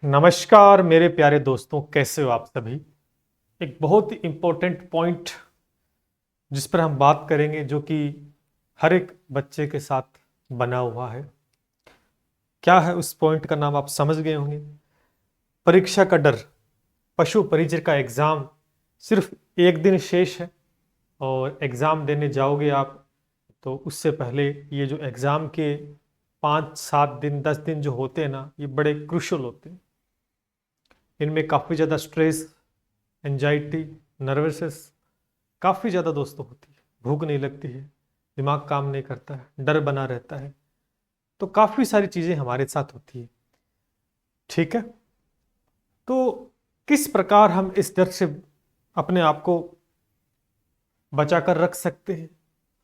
नमस्कार मेरे प्यारे दोस्तों, कैसे हो आप सभी। एक बहुत ही इम्पोर्टेंट पॉइंट जिस पर हम बात करेंगे, जो कि हर एक बच्चे के साथ बना हुआ है। क्या है उस पॉइंट का नाम, आप समझ गए होंगे। परीक्षा का डर। पशु परिचय का एग्ज़ाम सिर्फ एक दिन शेष है और एग्ज़ाम देने जाओगे आप, तो उससे पहले ये जो एग्ज़ाम के 5-7 दिन 10 दिन जो होते हैं ना, ये बड़े क्रूशल होते हैं। इनमें काफ़ी ज़्यादा स्ट्रेस, एंजाइटी, नर्वसनेस काफ़ी ज़्यादा दोस्तों होती है। भूख नहीं लगती है, दिमाग काम नहीं करता है, डर बना रहता है। तो काफ़ी सारी चीज़ें हमारे साथ होती है। ठीक है, तो किस प्रकार हम इस डर से अपने आप को बचा कर रख सकते हैं,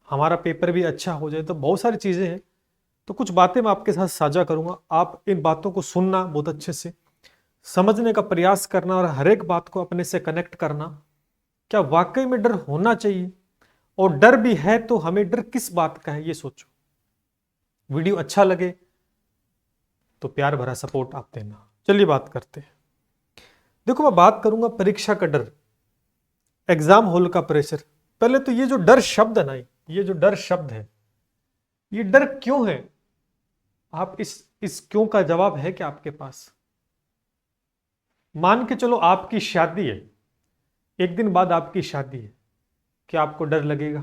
हमारा पेपर भी अच्छा हो जाए। तो बहुत सारी चीज़ें हैं, तो कुछ बातें मैं आपके साथ साझा करूंगा। आप इन बातों को सुनना, बहुत अच्छे से समझने का प्रयास करना और हर एक बात को अपने से कनेक्ट करना। क्या वाकई में डर होना चाहिए, और डर भी है तो हमें डर किस बात का है ये सोचो। वीडियो अच्छा लगे तो प्यार भरा सपोर्ट आप देना। चलिए बात करते हैं। देखो, मैं बात करूंगा परीक्षा का डर, एग्जाम हॉल का प्रेशर। पहले तो ये जो डर शब्द है ना, ये जो डर शब्द है, ये डर क्यों है। आप इस क्यों का जवाब है क्या आपके पास। मान के चलो आपकी शादी है, एक दिन बाद आपकी शादी है, क्या आपको डर लगेगा?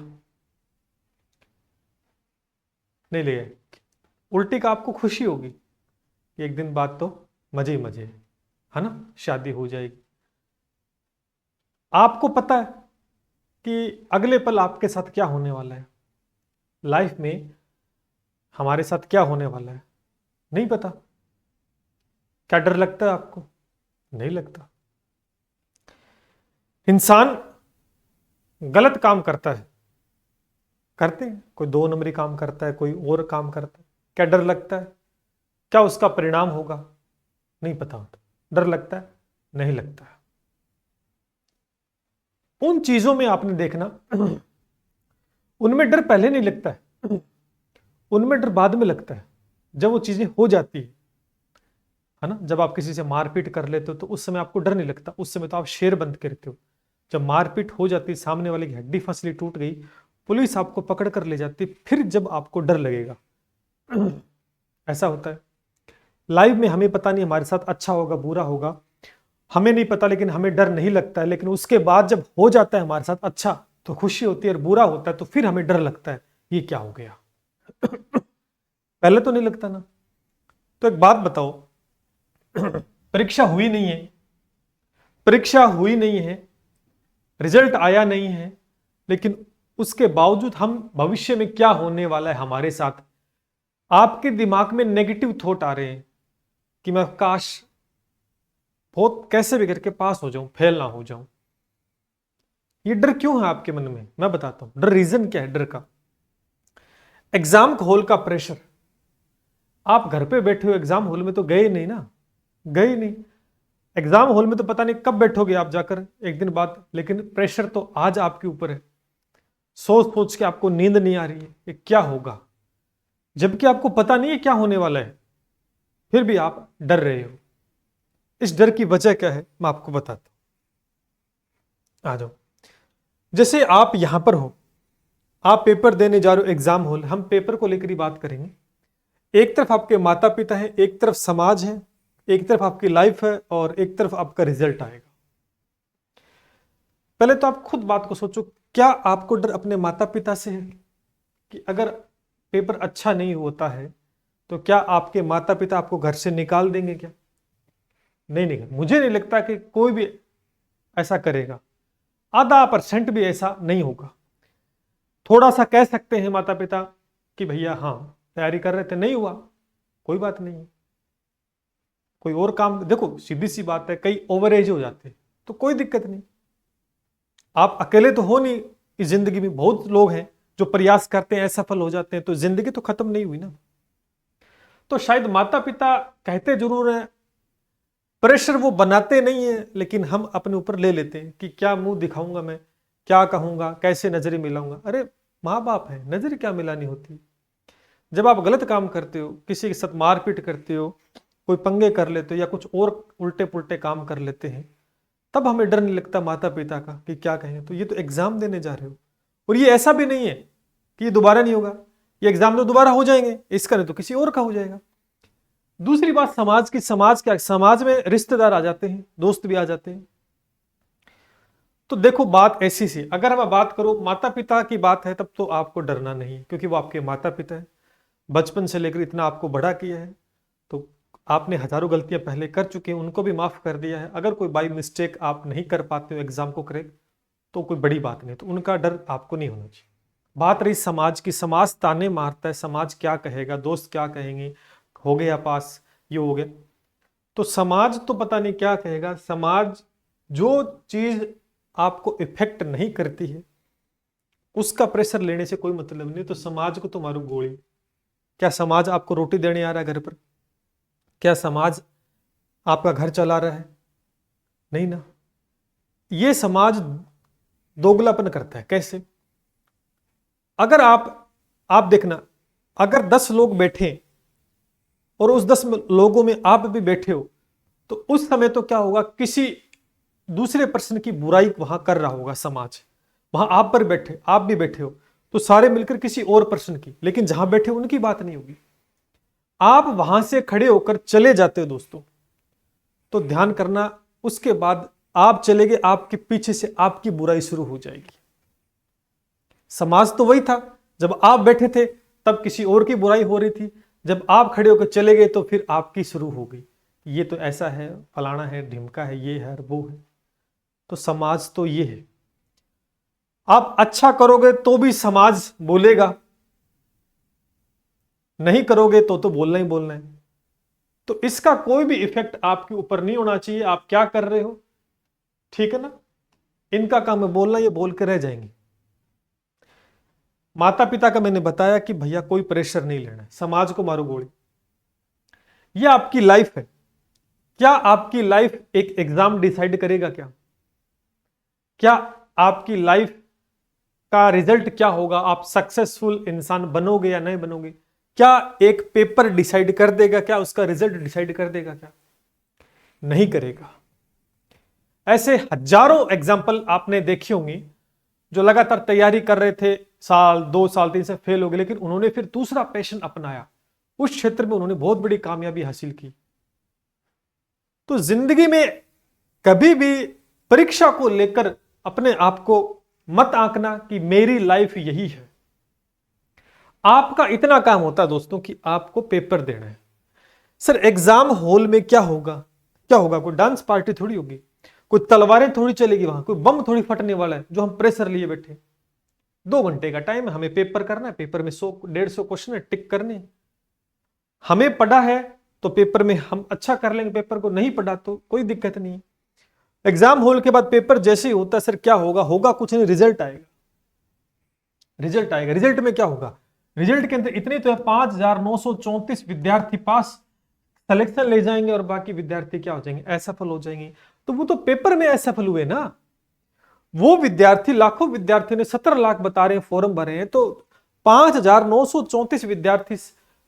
नहीं लगेगा। उल्टी का आपको खुशी होगी कि एक दिन बाद तो मजे ही मजे है ना, शादी हो जाएगी। आपको पता है कि अगले पल आपके साथ क्या होने वाला है, लाइफ में हमारे साथ क्या होने वाला है, नहीं पता। क्या डर लगता है आपको? नहीं लगता। इंसान गलत काम करता है, करते हैं, कोई 2 नंबरी काम करता है, कोई और काम करता है, क्या डर लगता है? क्या उसका परिणाम होगा, नहीं पता होता। डर लगता है? नहीं लगता है। उन चीजों में आपने देखना, उनमें डर पहले नहीं लगता है, उनमें डर बाद में लगता है, जब वो चीजें हो जाती है ना। जब आप किसी से मारपीट कर लेते हो तो उस समय आपको डर नहीं लगता, उस समय तो आप शेर बंद करते हो। जब मारपीट हो जाती, सामने वाले की हड्डी फसली टूट गई, पुलिस आपको पकड़ कर ले जाती, फिर जब आपको डर लगेगा। ऐसा होता है लाइफ में। हमें पता नहीं हमारे साथ अच्छा होगा बुरा होगा, हमें नहीं पता, लेकिन हमें डर नहीं लगता है। लेकिन उसके बाद जब हो जाता है हमारे साथ अच्छा, तो खुशी होती है, और बुरा होता है तो फिर हमें डर लगता है, ये क्या हो गया। पहले तो नहीं लगता ना। तो एक बात बताओ, परीक्षा हुई नहीं है, परीक्षा हुई नहीं है, रिजल्ट आया नहीं है, लेकिन उसके बावजूद हम भविष्य में क्या होने वाला है हमारे साथ, आपके दिमाग में नेगेटिव थॉट आ रहे हैं कि मैं काश बहुत कैसे भी करके पास हो जाऊं, फेल ना हो जाऊं। ये डर क्यों है आपके मन में, मैं बताता हूं। डर, रीजन क्या है डर का। एग्जाम हॉल का प्रेशर। आप घर पे बैठे हो, एग्जाम हॉल में तो गए नहीं ना, गए नहीं। एग्जाम हॉल में तो पता नहीं कब बैठोगे आप जाकर एक दिन बाद, लेकिन प्रेशर तो आज आपके ऊपर है। सोच सोच के आपको नींद नहीं आ रही है कि क्या होगा, जबकि आपको पता नहीं है क्या होने वाला है, फिर भी आप डर रहे हो। इस डर की वजह क्या है मैं आपको बताता हूं। आ जाओ। जैसे आप यहां पर हो, आप पेपर देने जा रहे हो, एग्जाम हॉल, हम पेपर को लेकर ही बात करेंगे। एक तरफ आपके माता पिता है, एक तरफ समाज है, एक तरफ आपकी लाइफ है, और एक तरफ आपका रिजल्ट आएगा। पहले तो आप खुद बात को सोचो, क्या आपको डर अपने माता पिता से है कि अगर पेपर अच्छा नहीं होता है तो क्या आपके माता पिता आपको घर से निकाल देंगे क्या? नहीं निकाल, मुझे नहीं लगता कि कोई भी ऐसा करेगा। आधा परसेंट भी ऐसा नहीं होगा। थोड़ा सा कह सकते हैं माता पिता कि भैया हाँ तैयारी कर रहे थे, नहीं हुआ, कोई बात नहीं है, कोई और काम देखो। सीधी सी बात है, कई ओवर एज हो जाते हैं तो कोई दिक्कत नहीं। आप अकेले तो हो नहीं, इस जिंदगी में बहुत लोग हैं जो प्रयास करते हैं, असफल हो जाते हैं, तो जिंदगी तो खत्म नहीं हुई ना। तो शायद माता पिता कहते जरूर हैं, प्रेशर वो बनाते नहीं है, लेकिन हम अपने ऊपर ले लेते हैं कि क्या मुंह दिखाऊंगा मैं, क्या कहूंगा, कैसे नजरें मिलाऊंगा। अरे माँ बाप है, नजर क्या मिलानी होती। जब आप गलत काम करते हो, किसी के साथ मारपीट करते हो, कोई पंगे कर लेते हो या कुछ और उल्टे पुल्टे काम कर लेते हैं, तब हमें डर नहीं लगता माता पिता का कि क्या कहेंगे। तो ये तो एग्जाम देने जा रहे हो, और ये ऐसा भी नहीं है कि ये दोबारा नहीं होगा, ये एग्जाम तो दोबारा हो जाएंगे, इसका नहीं तो किसी और का हो जाएगा। दूसरी बात समाज की, समाज क्या, समाज में रिश्तेदार आ जाते हैं, दोस्त भी आ जाते हैं। तो देखो बात ऐसी सी, अगर मैं बात करूं माता पिता की बात है, तब तो आपको डरना नहीं है, क्योंकि वो आपके माता पिता है, बचपन से लेकर इतना आपको बड़ा किया है। तो आपने हजारों गलतियां पहले कर चुके हैं, उनको भी माफ कर दिया है। अगर कोई बाई मिस्टेक आप नहीं कर पाते हो एग्जाम को क्रैक, तो कोई बड़ी बात नहीं, तो उनका डर आपको नहीं होना चाहिए। बात रही समाज की, समाज ताने मारता है, समाज क्या कहेगा, दोस्त क्या कहेंगे, हो गया पास, ये हो गया। तो समाज तो पता नहीं क्या कहेगा। समाज जो चीज आपको इफेक्ट नहीं करती है उसका प्रेशर लेने से कोई मतलब नहीं। तो समाज को तो मारो गोली। क्या समाज आपको रोटी देने आ रहा है घर पर? क्या समाज आपका घर चला रहा है? नहीं ना। ये समाज दोगलापन करता है। कैसे? अगर आप देखना, अगर 10 लोग बैठे और उस 10 लोगों में आप भी बैठे हो, तो उस समय तो क्या होगा, किसी दूसरे पर्सन की बुराई वहां कर रहा होगा समाज। वहां आप पर बैठे, आप भी बैठे हो, तो सारे मिलकर किसी और पर्सन की, लेकिन जहां बैठे उनकी बात नहीं होगी। आप वहां से खड़े होकर चले जाते हो दोस्तों, तो ध्यान करना, उसके बाद आप चले गए, आपके पीछे से आपकी बुराई शुरू हो जाएगी। समाज तो वही था, जब आप बैठे थे तब किसी और की बुराई हो रही थी, जब आप खड़े होकर चले गए तो फिर आपकी शुरू हो गई। ये तो ऐसा है, फलाना है, ढिमका है, ये है, वो है। तो समाज तो ये है। आप अच्छा करोगे तो भी समाज बोलेगा, नहीं करोगे तो बोलना ही बोलना है। तो इसका कोई भी इफेक्ट आपके ऊपर नहीं होना चाहिए। आप क्या कर रहे हो, ठीक है ना, इनका काम है बोलना, ये बोल के रह जाएंगे। माता पिता का मैंने बताया कि भैया कोई प्रेशर नहीं लेना है, समाज को मारो गोली। ये आपकी लाइफ है। क्या आपकी लाइफ एक एग्जाम डिसाइड करेगा? क्या आपकी लाइफ का रिजल्ट क्या होगा, आप सक्सेसफुल इंसान बनोगे या नहीं बनोगे? क्या एक पेपर डिसाइड कर देगा? क्या उसका रिजल्ट डिसाइड कर देगा? क्या नहीं करेगा। ऐसे हजारों एग्जाम्पल आपने देखे होंगे जो लगातार तैयारी कर रहे थे, साल 2 साल 3 से फेल हो गए, लेकिन उन्होंने फिर दूसरा पैशन अपनाया, उस क्षेत्र में उन्होंने बहुत बड़ी कामयाबी हासिल की। तो जिंदगी में कभी भी परीक्षा को लेकर अपने आप को मत आंकना कि मेरी लाइफ यही है। आपका इतना काम होता है दोस्तों कि आपको पेपर देना है। सर एग्जाम हॉल में क्या होगा? क्या होगा? कोई डांस पार्टी थोड़ी होगी, कोई तलवारें थोड़ी चलेगी वहां, कोई बम थोड़ी फटने वाला है जो हम प्रेशर लिए बैठे। 2 घंटे का टाइम है, हमें पेपर करना है, पेपर में 100-150 क्वेश्चन है, टिक करने। हमें पढ़ा है तो पेपर में हम अच्छा कर लेंगे, पेपर को नहीं पढ़ा तो कोई दिक्कत नहीं। एग्जाम हॉल के बाद पेपर जैसे ही होता है, सर क्या होगा? होगा कुछ नहीं, रिजल्ट आएगा। रिजल्ट आएगा, रिजल्ट में क्या होगा? रिजल्ट के अंदर इतने तो है, 5,934 विद्यार्थी पास, सिलेक्शन ले जाएंगे, और बाकी विद्यार्थी क्या हो जाएंगे? असफल हो जाएंगे। तो वो तो पेपर में असफल हुए ना। वो विद्यार्थी, लाखों विद्यार्थियों ने 17 लाख बता रहे हैं फॉर्म भरे हैं, तो 5,934 विद्यार्थी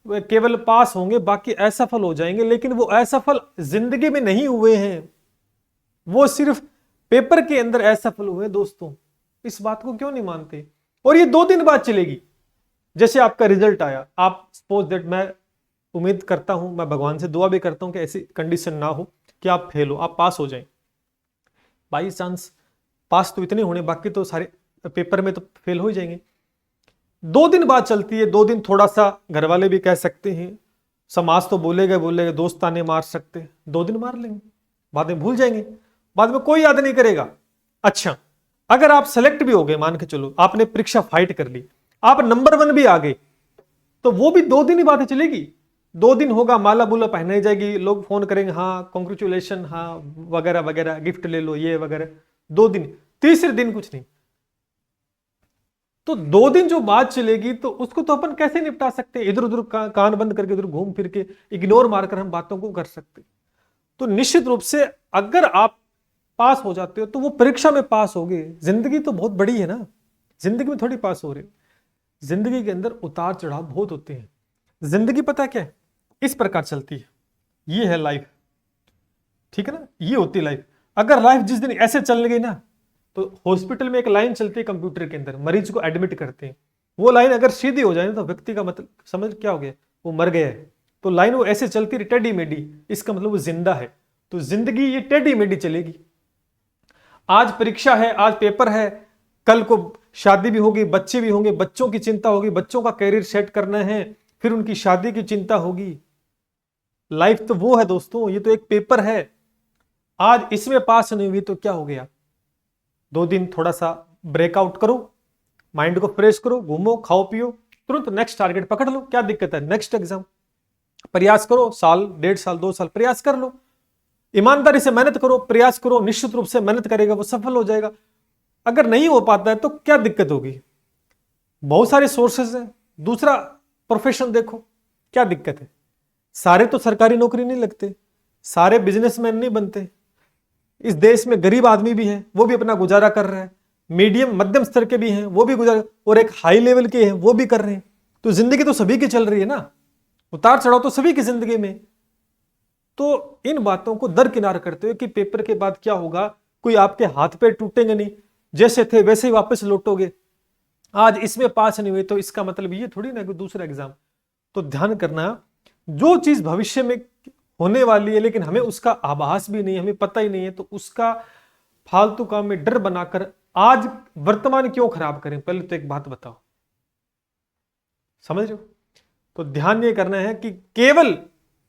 केवल पास होंगे, बाकी असफल हो जाएंगे। लेकिन वो असफल जिंदगी में नहीं हुए हैं, वो सिर्फ पेपर के अंदर असफल हुए दोस्तों। इस बात को क्यों नहीं मानते? और ये 2 दिन बाद चलेगी। जैसे आपका रिजल्ट आया, आप सपोज दैट, मैं उम्मीद करता हूं, मैं भगवान से दुआ भी करता हूं कि ऐसी कंडीशन ना हो कि आप फेल हो, आप पास हो जाएं। बाई चांस पास तो इतने होने, बाकी तो सारे पेपर में तो फेल हो ही जाएंगे। 2 दिन बाद चलती है। 2 दिन थोड़ा सा घर वाले भी कह सकते हैं, समाज तो बोलेगा, दोस्त ताने मार सकते हैं, 2 दिन मार लेंगे, बाद में भूल जाएंगे, बाद में कोई याद नहीं करेगा। अच्छा, अगर आप सेलेक्ट भी हो गए, मान के चलो आपने परीक्षा फाइट कर ली, आप नंबर 1 भी आ गए, तो वो भी 2 दिन ही बातें चलेगी। 2 दिन होगा, माला बुला पहनाई जाएगी, लोग फोन करेंगे, हाँ कॉन्ग्रेचुलेशन, हाँ वगैरह वगैरह, गिफ्ट ले लो, ये वगैरह। 2 दिन, तीसरे दिन कुछ नहीं। तो 2 दिन जो बात चलेगी, तो उसको तो अपन कैसे निपटा सकते हैं? इधर उधर कान बंद करके, इधर घूम फिर के, इग्नोर मारकर हम बातों को कर सकते। तो निश्चित रूप से अगर आप पास हो जाते हो तो वो परीक्षा में पास हो गए। जिंदगी तो बहुत बड़ी है ना, जिंदगी में थोड़ी पास हो रहे। जिंदगी के अंदर उतार चढ़ाव बहुत होते हैं। जिंदगी पता क्या है, इस प्रकार चलती है। ये है लाइफ, ठीक है ना, ये होती है लाइफ। अगर लाइफ जिस दिन ऐसे चलने गई ना, तो हॉस्पिटल में एक लाइन चलती है कंप्यूटर के अंदर, मरीज को एडमिट करते हैं, वो लाइन अगर सीधी हो जाए ना तो व्यक्ति का मतलब समझ क्या हो गया, वो मर गया है। तो लाइन वो ऐसे चलती है टेढ़ी मेढ़ी, इसका मतलब वो जिंदा है। तो जिंदगी ये टेढ़ी मेढ़ी चलेगी। आज परीक्षा है, आज पेपर है, कल को शादी भी होगी, बच्चे भी होंगे, बच्चों की चिंता होगी, बच्चों का करियर सेट करना है, फिर उनकी शादी की चिंता होगी। लाइफ तो वो है दोस्तों, ये तो एक पेपर है। आज इसमें पास नहीं हुई तो क्या हो गया, 2 दिन थोड़ा सा ब्रेकआउट करो, माइंड को फ्रेश करो, घूमो, खाओ पियो, तुरंत नेक्स्ट टारगेट पकड़ लो। क्या दिक्कत है, नेक्स्ट एग्जाम प्रयास करो, साल 1.5 साल 2 साल प्रयास कर लो, ईमानदारी से मेहनत करो, प्रयास करो, निश्चित रूप से मेहनत करेगा वो सफल हो जाएगा। अगर नहीं हो पाता है तो क्या दिक्कत होगी, बहुत सारे सोर्सेज हैं, दूसरा प्रोफेशन देखो, क्या दिक्कत है। सारे तो सरकारी नौकरी नहीं लगते, सारे बिजनेसमैन नहीं बनते, इस देश में गरीब आदमी भी है, वो भी अपना गुजारा कर रहा है, मीडियम मध्यम स्तर के भी हैं, वो भी गुजारा, और एक हाई लेवल के हैं, वो भी कर रहे हैं। तो जिंदगी तो सभी की चल रही है ना, उतार चढ़ाव तो सभी की जिंदगी में। तो इन बातों को दरकिनार करते हुए कि पेपर के बाद क्या होगा, कोई आपके हाथ पैर टूटेंगे नहीं, जैसे थे वैसे ही वापस लौटोगे। आज इसमें पास नहीं हुए तो इसका मतलब ये थोड़ी ना कि दूसरा एग्जाम। तो ध्यान करना, जो चीज भविष्य में होने वाली है लेकिन हमें उसका आभास भी नहीं, हमें पता ही नहीं है, तो उसका फालतू काम में डर बनाकर आज वर्तमान क्यों खराब करें। पहले तो एक बात बताओ, समझ रहे हो। तो ध्यान ये करना है कि केवल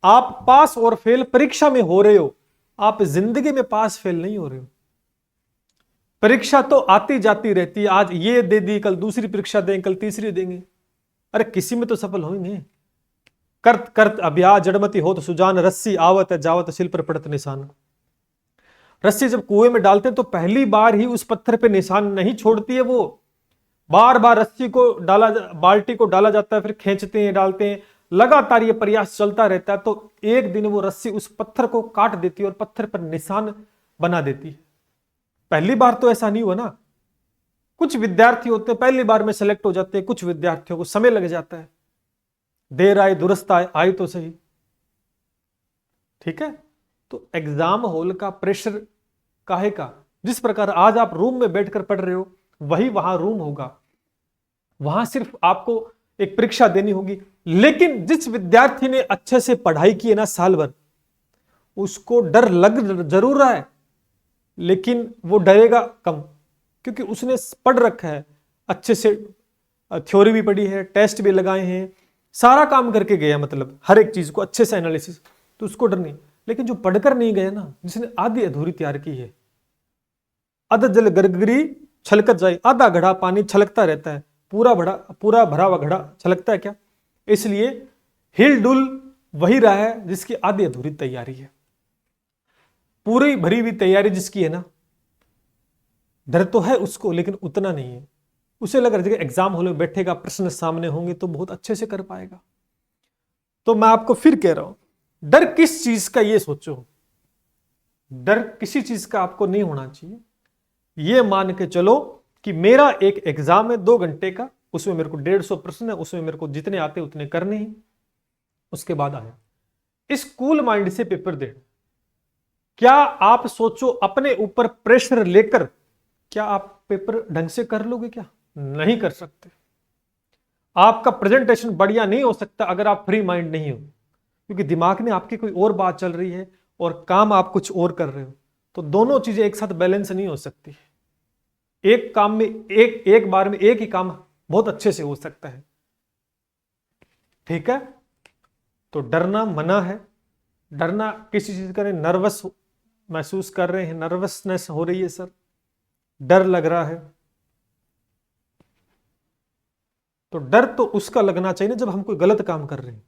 आप पास और फेल परीक्षा में हो रहे हो, आप जिंदगी में पास फेल नहीं हो रहे हो। परीक्षा तो आती जाती रहती है, आज ये दे दी, कल दूसरी परीक्षा देंगे, कल तीसरी देंगे, अरे किसी में तो सफल होंगे। करत करत अभ्या जड़मती हो तो सुजान, रस्सी आवत जावत शिल पर पड़त निशान। रस्सी जब कुएं में डालते हैं तो पहली बार ही उस पत्थर पे निशान नहीं छोड़ती है, वो बार बार रस्सी को डाला, बाल्टी को डाला जाता है, फिर खींचते हैं, डालते हैं, लगातार ये प्रयास चलता रहता है। तो एक दिन वो रस्सी उस पत्थर को काट देती है और पत्थर पर निशान बना देती है। पहली बार तो ऐसा नहीं हुआ ना, कुछ विद्यार्थी होते हैं पहली बार में सेलेक्ट हो जाते हैं, कुछ विद्यार्थियों को समय लग जाता है, देर आए दुरुस्त आए, आई तो सही, ठीक है। तो एग्जाम हॉल का प्रेशर काहे का, जिस प्रकार आज आप रूम में बैठकर पढ़ रहे हो वही वहां रूम होगा, वहां सिर्फ आपको एक परीक्षा देनी होगी। लेकिन जिस विद्यार्थी ने अच्छे से पढ़ाई की है ना साल भर, उसको डर लग जरूर रहा है लेकिन वो डरेगा कम, क्योंकि उसने पढ़ रखा है अच्छे से, थ्योरी भी पढ़ी है, टेस्ट भी लगाए हैं, सारा काम करके गया, मतलब हर एक चीज को अच्छे से एनालिसिस, तो उसको डर नहीं। लेकिन जो पढ़कर नहीं गया ना, जिसने आधी अधूरी तैयार की है, अध जल गरगरी छलकत जाए, आधा घड़ा पानी छलकता रहता है, पूरा भरा हुआ घड़ा छलकता है क्या। इसलिए हिल डुल वही रहा है जिसकी आधी अधूरी तैयारी है, पूरी भरी हुई तैयारी जिसकी है ना, डर तो है उसको लेकिन उतना नहीं है। उसे लग रहा है एग्जाम हॉल में बैठेगा, प्रश्न सामने होंगे तो बहुत अच्छे से कर पाएगा। तो मैं आपको फिर कह रहा हूं, डर किस चीज का ये सोचो, डर किसी चीज का आपको नहीं होना चाहिए। ये मान के चलो कि मेरा एक एग्जाम है 2 घंटे का, उसमें मेरे को 150 प्रश्न है, उसमें मेरे को जितने आते उतने करने ही, उसके बाद आया इस कूल माइंड से पेपर दे। क्या आप सोचो अपने ऊपर प्रेशर लेकर क्या आप पेपर ढंग से कर लोगे, क्या नहीं कर सकते। आपका प्रेजेंटेशन बढ़िया नहीं हो सकता अगर आप फ्री माइंड नहीं हो, क्योंकि दिमाग में आपकी कोई और बात चल रही है और काम आप कुछ और कर रहे हो, तो दोनों चीजें एक साथ बैलेंस नहीं हो सकती। एक काम में एक बार में एक ही काम बहुत अच्छे से हो सकता है, ठीक है। तो डरना मना है, डरना किसी चीज का नहीं, नर्वस महसूस कर रहे हैं, नर्वसनेस हो रही है सर, डर लग रहा है, तो डर तो उसका लगना चाहिए ना जब हम कोई गलत काम कर रहे हैं।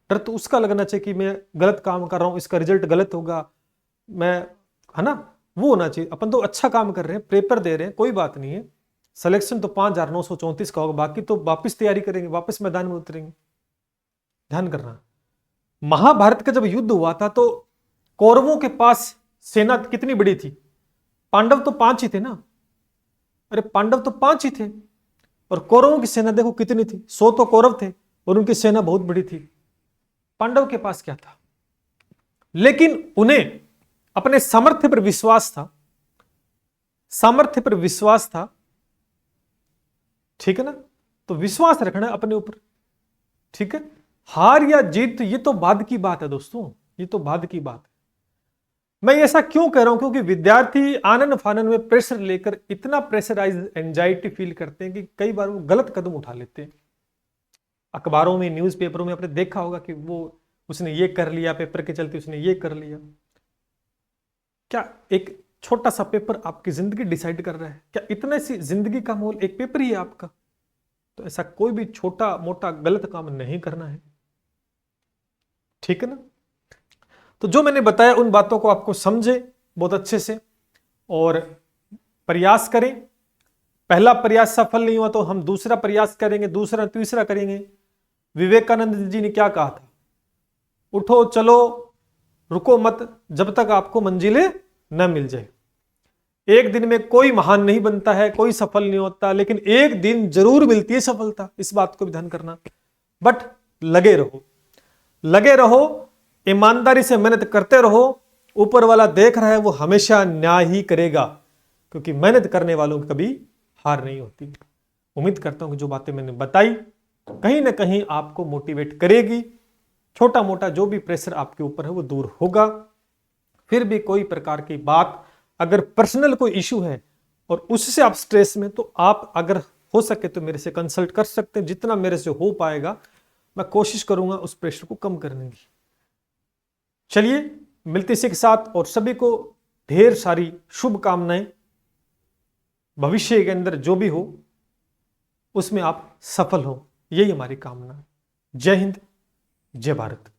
डर तो उसका लगना चाहिए कि मैं गलत काम कर रहा हूं, इसका रिजल्ट गलत होगा, मैं, है ना, वो होना चाहिए। अपन तो अच्छा काम कर रहे हैं, पेपर दे रहे हैं, कोई बात नहीं है, सिलेक्शन तो 5,934 का होगा, बाकी तो वापस तैयारी करेंगे, वापस मैदान में उतरेंगे। ध्यान करना, महाभारत का जब युद्ध हुआ था तो कौरवों के पास सेना कितनी बड़ी थी, पांडव तो 5 ही थे ना, अरे पांडव तो 5 ही थे, और कौरवों की सेना देखो कितनी थी, 100 तो कौरव थे और उनकी सेना बहुत बड़ी थी। पांडव के पास क्या था, लेकिन उन्हें अपने सामर्थ्य पर विश्वास था, सामर्थ्य पर विश्वास था, ठीक है ना। तो विश्वास रखना है अपने ऊपर, ठीक है। हार या जीत ये तो बाद की बात है दोस्तों, ये तो बाद की बात है। मैं ऐसा क्यों कह रहा हूं, क्योंकि विद्यार्थी आनन फानन में प्रेशर लेकर इतना प्रेशराइज एंजाइटी फील करते हैं कि कई बार वो गलत कदम उठा लेते हैं। अखबारों में, न्यूज़पेपरों में आपने देखा होगा कि वो उसने ये कर लिया, पेपर के चलते उसने ये कर लिया। क्या एक छोटा सा पेपर आपकी जिंदगी डिसाइड कर रहा है? क्या इतने सी जिंदगी का मोल एक पेपर ही है आपका? तो ऐसा कोई भी छोटा मोटा गलत काम नहीं करना है, ठीक है ना। तो जो मैंने बताया उन बातों को आपको समझे बहुत अच्छे से और प्रयास करें। पहला प्रयास सफल नहीं हुआ तो हम दूसरा प्रयास करेंगे, दूसरा तीसरा करेंगे। विवेकानंद जी ने क्या कहा था? उठो चलो रुको मत जब तक आपको मंजिलें न मिल जाए। एक दिन में कोई महान नहीं बनता है, कोई सफल नहीं होता, लेकिन एक दिन जरूर मिलती है सफलता, इस बात को भी ध्यान करना। बट लगे रहो, लगे रहो, ईमानदारी से मेहनत करते रहो। ऊपर वाला देख रहा है, वो हमेशा न्याय ही करेगा, क्योंकि मेहनत करने वालों की कभी हार नहीं होती। उम्मीद करता हूं कि जो बातें मैंने बताई कहीं ना कहीं आपको मोटिवेट करेगी। छोटा मोटा जो भी प्रेशर आपके ऊपर है वो दूर होगा। फिर भी कोई प्रकार की बात, अगर पर्सनल कोई इशू है और उससे आप स्ट्रेस में, तो आप अगर हो सके तो मेरे से कंसल्ट कर सकते हैं। जितना मेरे से हो पाएगा मैं कोशिश करूंगा उस प्रेशर को कम करने की। चलिए मिलते इसी के साथ, और सभी को ढेर सारी शुभकामनाएं। भविष्य के अंदर जो भी हो उसमें आप सफल हो, यही हमारी कामना है। जय हिंद, जय भारत।